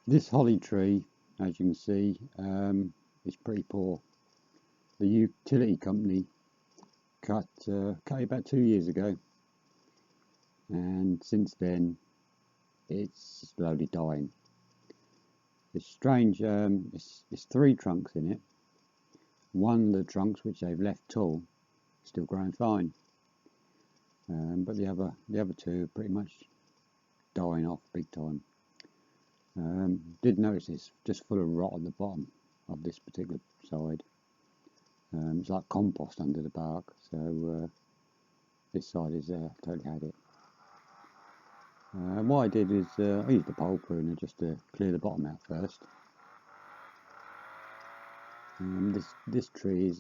This holly tree, as you can see, is pretty poor. The utility company cut it about 2 years ago, and since then it's slowly dying. It's strange. It's three trunks in it. One of the trunks which they've left tall, still growing fine, but the other two are pretty much dying off big time. Did notice it's just full of rot at the bottom of this particular side. It's like compost under the bark, so this side is totally had it. What I did is I used the pole pruner just to clear the bottom out first. This tree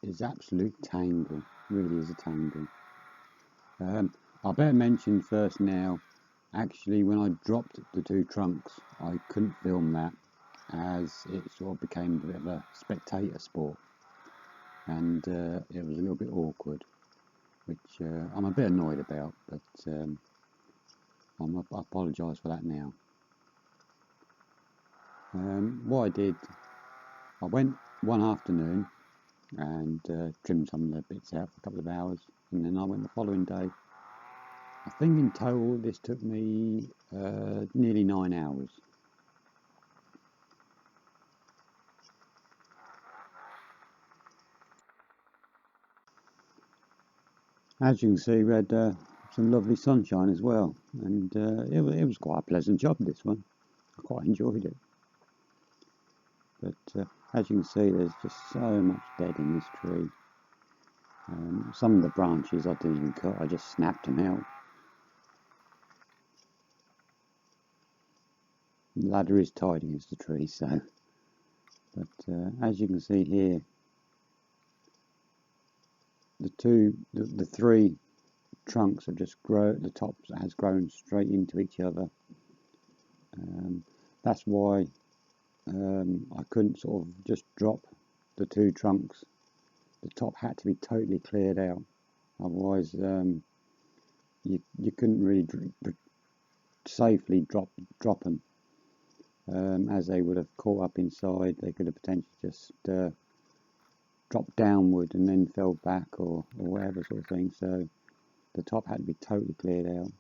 is absolute tangle, really is a tangle. I better mention first now, actually when I dropped the two trunks I couldn't film that, as it sort of became a bit of a spectator sport, and it was a little bit awkward, which I'm a bit annoyed about, but I apologise for that now. What I did, I went one afternoon and trimmed some of the bits out for a couple of hours, and then I went the following day. I think in total this took me nearly 9 hours. As you can see, we had some lovely sunshine as well, and it was quite a pleasant job, this one. I quite enjoyed it. But as you can see, there's just so much dead in this tree. Some of the branches I didn't even cut, I just snapped them out. The ladder is tied against the tree, so. But as you can see here, the three trunks have just grown. The top has grown straight into each other. That's why I couldn't sort of just drop the two trunks. The top had to be totally cleared out, otherwise you couldn't really safely drop them, as they would have caught up inside. They could have potentially just dropped downward and then fell back or whatever sort of thing. So the top had to be totally cleared out.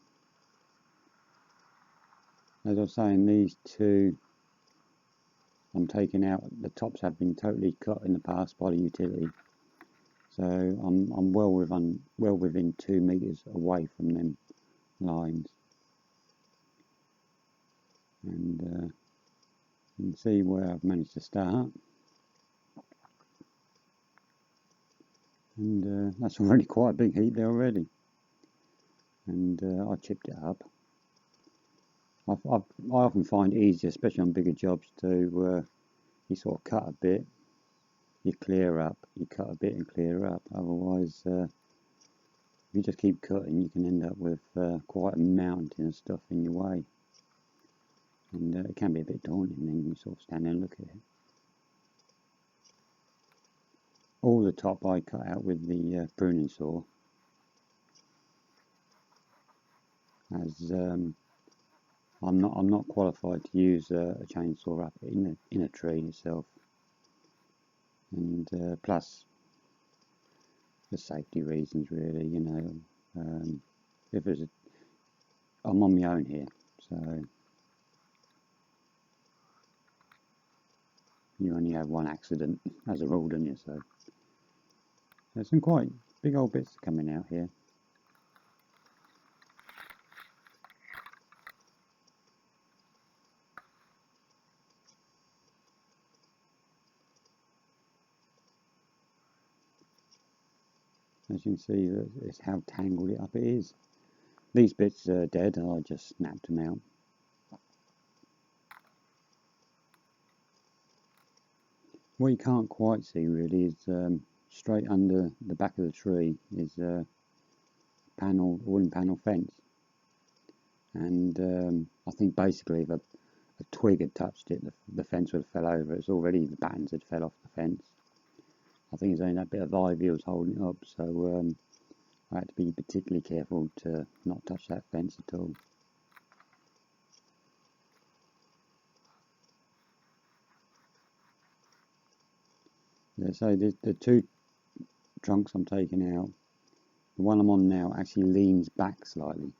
As I was saying, these two I'm taking out. The tops have been totally cut in the past by the utility, so I'm well within 2 meters away from them lines, and you can see where I've managed to start, and that's already quite a big heap there already, and I chipped it up. I often find it easier, especially on bigger jobs, to you sort of cut a bit, you clear up, you cut a bit and clear up. Otherwise, if you just keep cutting, you can end up with quite a mountain of stuff in your way, and it can be a bit daunting. Then you sort of stand there and look at it. All the top I cut out with the pruning saw, as I'm not qualified to use a chainsaw up in a tree itself, and plus for safety reasons, really. You know, if there's I'm on my own here, so you only have one accident as a rule, don't you? So there's some quite big old bits coming out here. As you can see, it's how tangled it up it is. These bits are dead, and I just snapped them out. What you can't quite see really is straight under the back of the tree is a wooden panel fence, and I think basically if a twig had touched it, the fence would have fell over. It's already, the battens had fell off the fence. I think it's only that bit of ivy was holding it up, so I had to be particularly careful to not touch that fence at all. So the two trunks I'm taking out, the one I'm on now actually leans back slightly.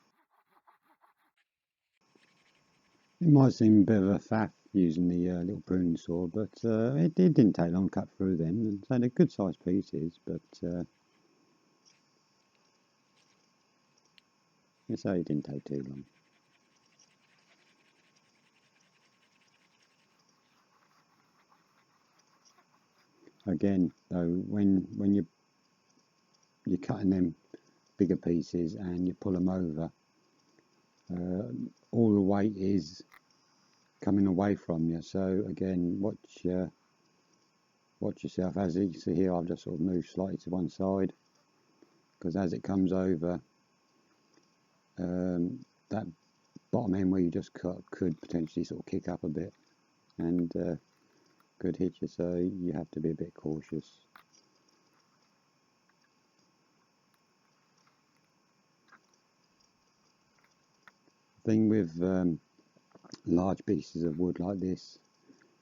It might seem a bit of a faff using the little pruning saw, but it didn't take long to cut through them. And so they're good sized pieces, but so it didn't take too long. Again, though, when you're cutting them bigger pieces and you pull them over, all the weight is coming away from you. So again, watch yourself. As you see here, I've just sort of moved slightly to one side because as it comes over, that bottom end where you just cut could potentially sort of kick up a bit and could hit you. So you have to be a bit cautious. Thing with large pieces of wood like this,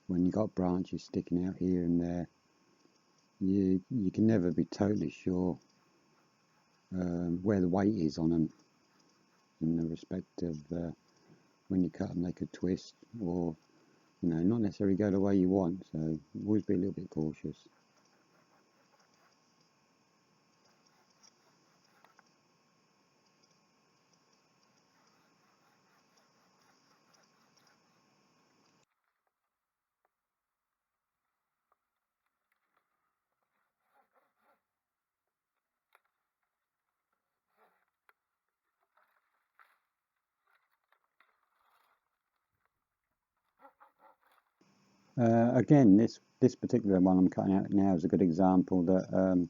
when you've got branches sticking out here and there, you can never be totally sure where the weight is on them, in the respect of when you cut them they could twist or not necessarily go the way you want, so always be a little bit cautious. Again, this particular one I'm cutting out now is a good example that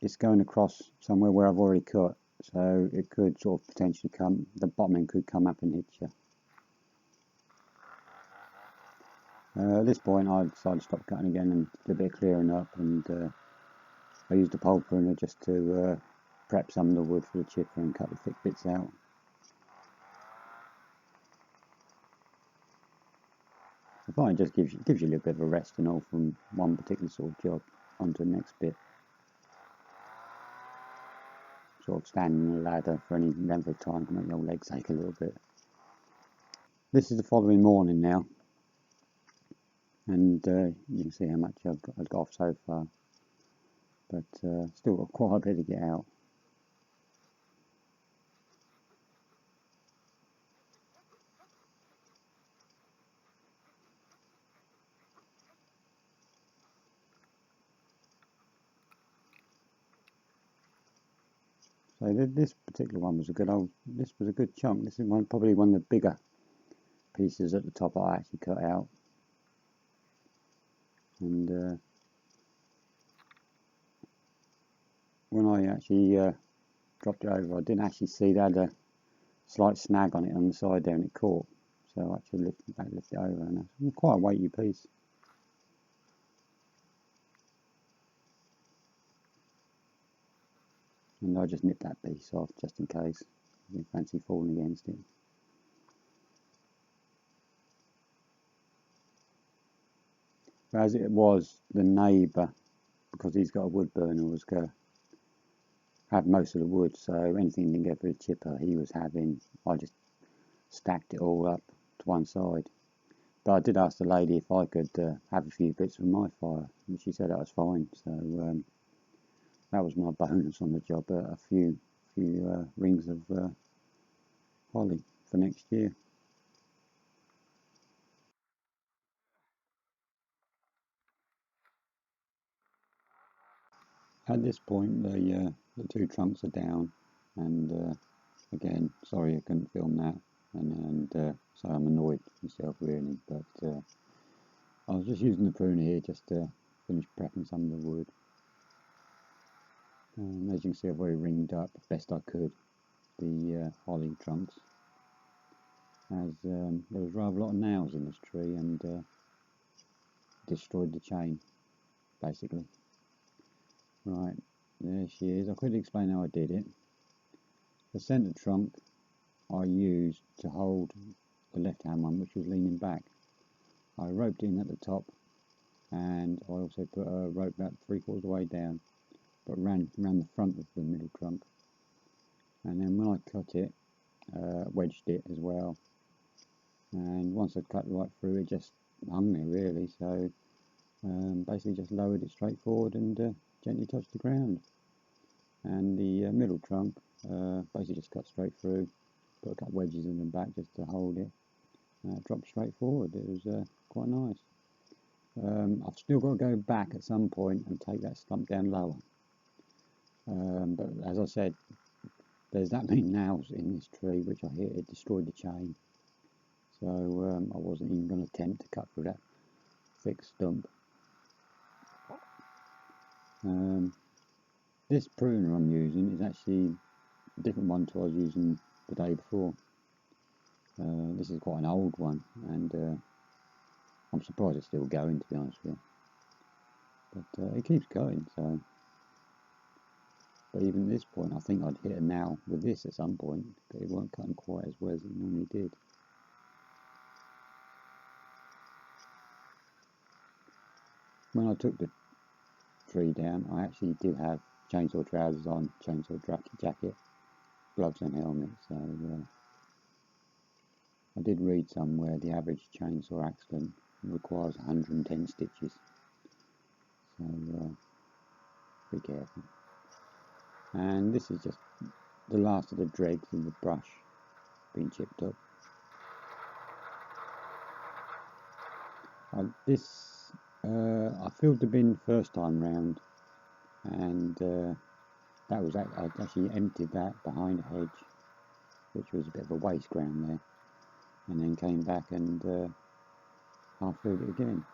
it's going across somewhere where I've already cut, so it could sort of potentially the bottom end could come up and hit you. At this point I decided to stop cutting again and do a bit of clearing up, and I used a pole pruner just to prep some of the wood for the chipper and cut the thick bits out. I find it just gives you a little bit of a rest and all from one particular sort of job onto the next bit. Sort of standing on a ladder for any length of time can make your legs ache a little bit. This is the following morning now, and you can see how much I've got off so far, but still got quite a bit to get out. So this particular one was this was a good chunk. This is probably one of the bigger pieces at the top I actually cut out, and when I actually dropped it over, I didn't actually see that had a slight snag on it on the side there, and it caught. So I actually lift it over, and it's quite a weighty piece. And I just nipped that piece off just in case you fancy falling against it. But as it was, the neighbour, because he's got a wood burner, was going to have most of the wood, so anything he didn't get for the chipper he was having, I just stacked it all up to one side. But I did ask the lady if I could have a few bits from my fire, and she said that was fine. So that was my bonus on the job, a few rings of holly for next year. At this point, the two trunks are down, and again, sorry I couldn't film that, and so I'm annoyed myself really, but I was just using the pruner here just to finish prepping some of the wood. As you can see, I've already ringed up best I could the holly trunks, as there was rather a lot of nails in this tree and destroyed the chain, basically. Right, there she is. I'll quickly explain how I did it. The centre trunk I used to hold the left hand one, which was leaning back. I roped in at the top and I also put a rope about 3/4 of the way down, but ran the front of the middle trunk. And then when I cut it, wedged it as well, and once I cut right through, it just hung there really. So basically just lowered it straight forward and gently touched the ground. And the middle trunk basically just cut straight through, put a couple wedges in the back just to hold it, dropped straight forward. It was quite nice. I've still got to go back at some point and take that stump down lower, but as I said, there's that many nails in this tree which I hit, it destroyed the chain, so I wasn't even going to attempt to cut through that thick stump. This pruner I'm using is actually a different one to what I was using the day before. This is quite an old one, and I'm surprised it's still going, to be honest with you. But it keeps going, so. But even at this point, I think I'd hit a nail with this at some point, but it weren't cutting quite as well as it normally did. When I took the tree down, I actually did have chainsaw trousers on, chainsaw jacket, gloves and helmet, so I did read somewhere the average chainsaw accident requires 110 stitches, so be careful. And this is just the last of the dregs of the brush being chipped up. I filled the bin first time round, and that was I actually emptied that behind a hedge, which was a bit of a waste ground there, and then came back and half filled it again.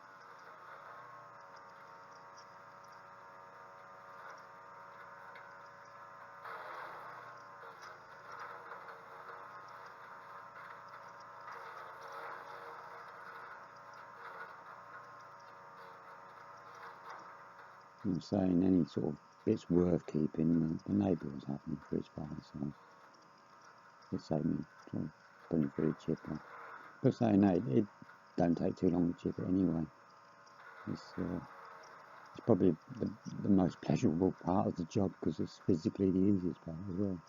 I'm saying any sort of bits worth keeping, the neighbour was having for his fire, so it saved me sort of putting through the chipper. But saying that, it don't take too long to chip it anyway. It's probably the most pleasurable part of the job, because it's physically the easiest part as well.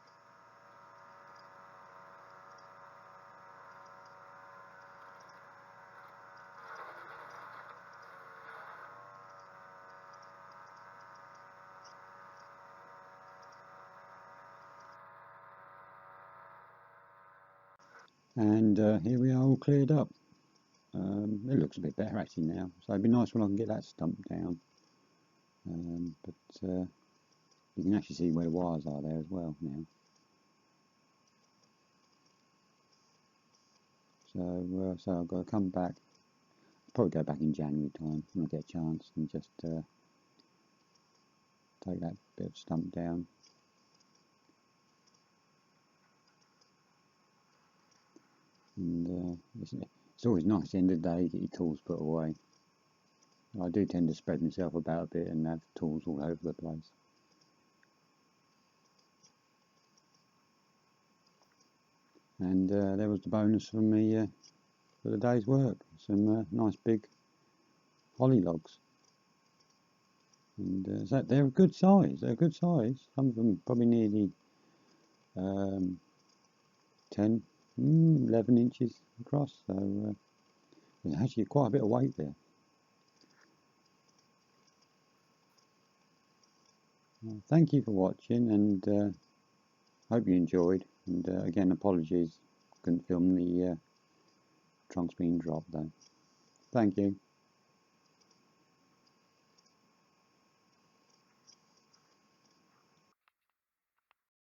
And here we are, all cleared up. It looks a bit better actually now, so it'd be nice when I can get that stump down. But you can actually see where the wires are there as well now. So I've got to come back, probably go back in January time when I get a chance, and just take that bit of stump down. And it's always nice at the end of the day to get your tools put away. I do tend to spread myself about a bit and have tools all over the place. And there was the bonus for me for the day's work, some nice big holly logs. And so they're a good size, some of them probably nearly 10, 11 inches across, so there's actually quite a bit of weight there. Thank you for watching, and hope you enjoyed, and again apologies, couldn't film the trunks being dropped though. Thank you.